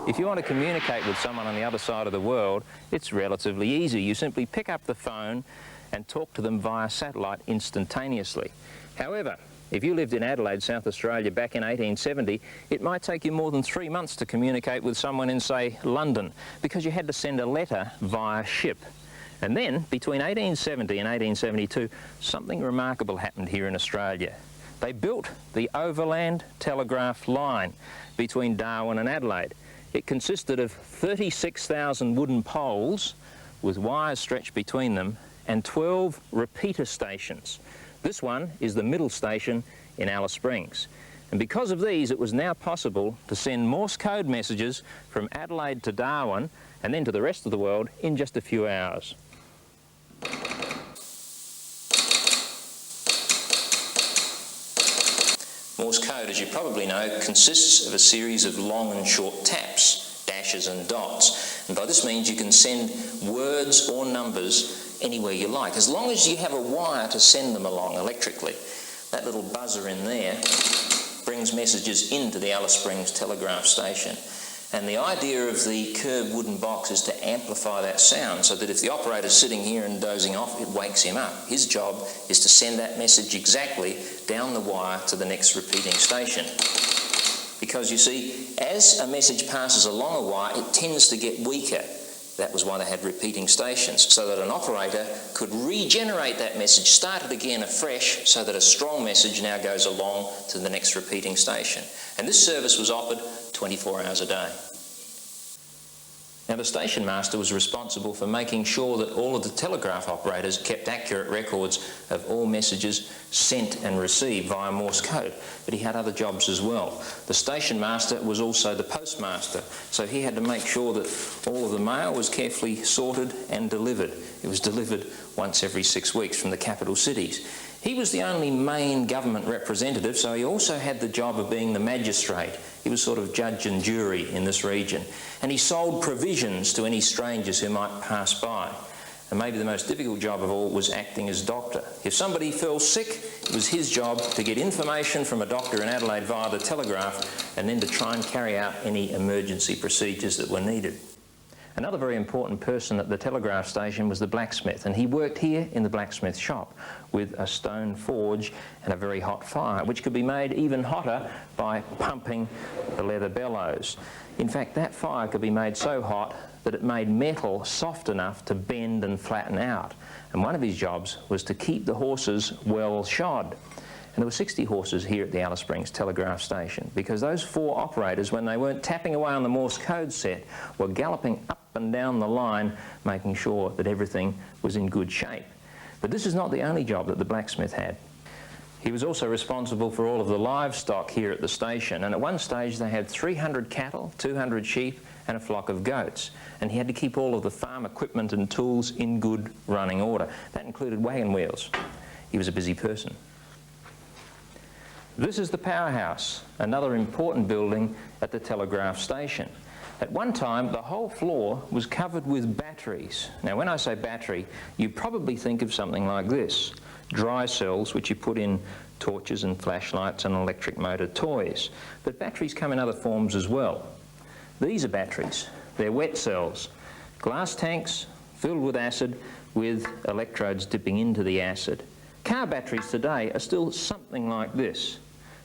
If you want to communicate with someone on the other side of the world, it's relatively easy. You simply pick up the phone and talk to them via satellite instantaneously. However, if you lived in Adelaide, South Australia back in 1870, it might take you more than 3 months to communicate with someone in, say, London, because you had to send a letter via ship. And then, between 1870 and 1872, something remarkable happened here in Australia. They built the overland telegraph line between Darwin and Adelaide. It consisted of 36,000 wooden poles with wires stretched between them and 12 repeater stations. This one is the middle station in Alice Springs. And because of these, it was now possible to send Morse code messages from Adelaide to Darwin and then to the rest of the world in just a few hours. Morse code, as you probably know, consists of a series of long and short taps, dashes and dots. And by this means you can send words or numbers anywhere you like, as long as you have a wire to send them along electrically. That little buzzer in there brings messages into the Alice Springs telegraph station. And the idea of the curved wooden box is to amplify that sound so that if the operator's sitting here and dozing off, it wakes him up. His job is to send that message exactly down the wire to the next repeating station. Because you see, as a message passes along a wire, it tends to get weaker. That was why they had repeating stations, so that an operator could regenerate that message, start it again afresh, so that a strong message now goes along to the next repeating station. And this service was offered 24 hours a day. Now, the station master was responsible for making sure that all of the telegraph operators kept accurate records of all messages sent and received via Morse code, but he had other jobs as well. The station master was also the postmaster, so he had to make sure that all of the mail was carefully sorted and delivered. It was delivered once every 6 weeks from the capital cities. He was the only main government representative, so he also had the job of being the magistrate. He was sort of judge and jury in this region. And he sold provisions to any strangers who might pass by. And maybe the most difficult job of all was acting as doctor. If somebody fell sick, it was his job to get information from a doctor in Adelaide via the telegraph and then to try and carry out any emergency procedures that were needed. Another very important person at the telegraph station was the blacksmith, and he worked here in the blacksmith shop with a stone forge and a very hot fire, which could be made even hotter by pumping the leather bellows. In fact, that fire could be made so hot that it made metal soft enough to bend and flatten out. And one of his jobs was to keep the horses well shod. And there were 60 horses here at the Alice Springs telegraph station, because those 4 operators, when they weren't tapping away on the Morse code set, were galloping up and down the line, making sure that everything was in good shape. But this is not the only job that the blacksmith had. He was also responsible for all of the livestock here at the station, and at one stage they had 300 cattle, 200 sheep and a flock of goats, and he had to keep all of the farm equipment and tools in good running order. That included wagon wheels. He was a busy person. This is the Powerhouse, another important building at the telegraph station. At one time, the whole floor was covered with batteries. Now, when I say battery, you probably think of something like this: dry cells, which you put in torches and flashlights and electric motor toys. But batteries come in other forms as well. These are batteries. They're wet cells, glass tanks filled with acid with electrodes dipping into the acid. Car batteries today are still something like this.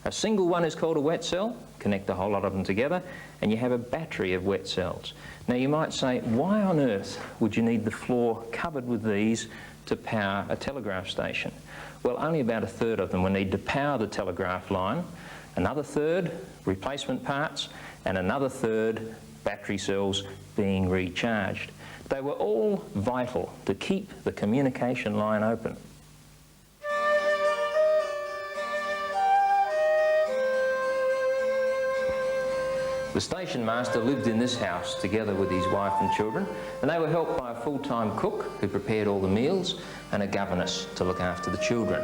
A single one is called a wet cell. Connect a whole lot of them together and you have a battery of wet cells. Now you might say, why on earth would you need the floor covered with these to power a telegraph station? Well, only about a third of them will need to power the telegraph line, another third replacement parts, and another third battery cells being recharged. They were all vital to keep the communication line open. The station master lived in this house together with his wife and children, and they were helped by a full-time cook who prepared all the meals and a governess to look after the children.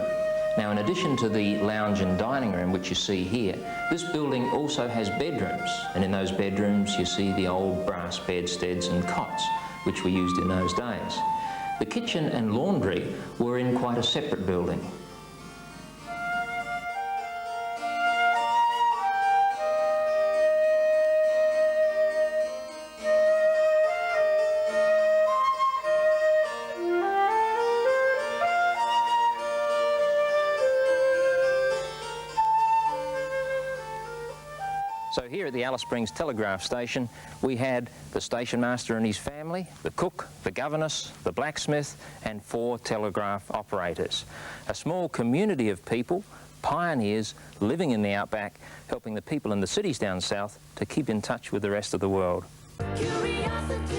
Now, in addition to the lounge and dining room which you see here, this building also has bedrooms, and in those bedrooms you see the old brass bedsteads and cots which were used in those days. The kitchen and laundry were in quite a separate building. So here at the Alice Springs Telegraph Station, we had the station master and his family, the cook, the governess, the blacksmith, and 4 telegraph operators. A small community of people, pioneers living in the outback, helping the people in the cities down south to keep in touch with the rest of the world. Curiosity.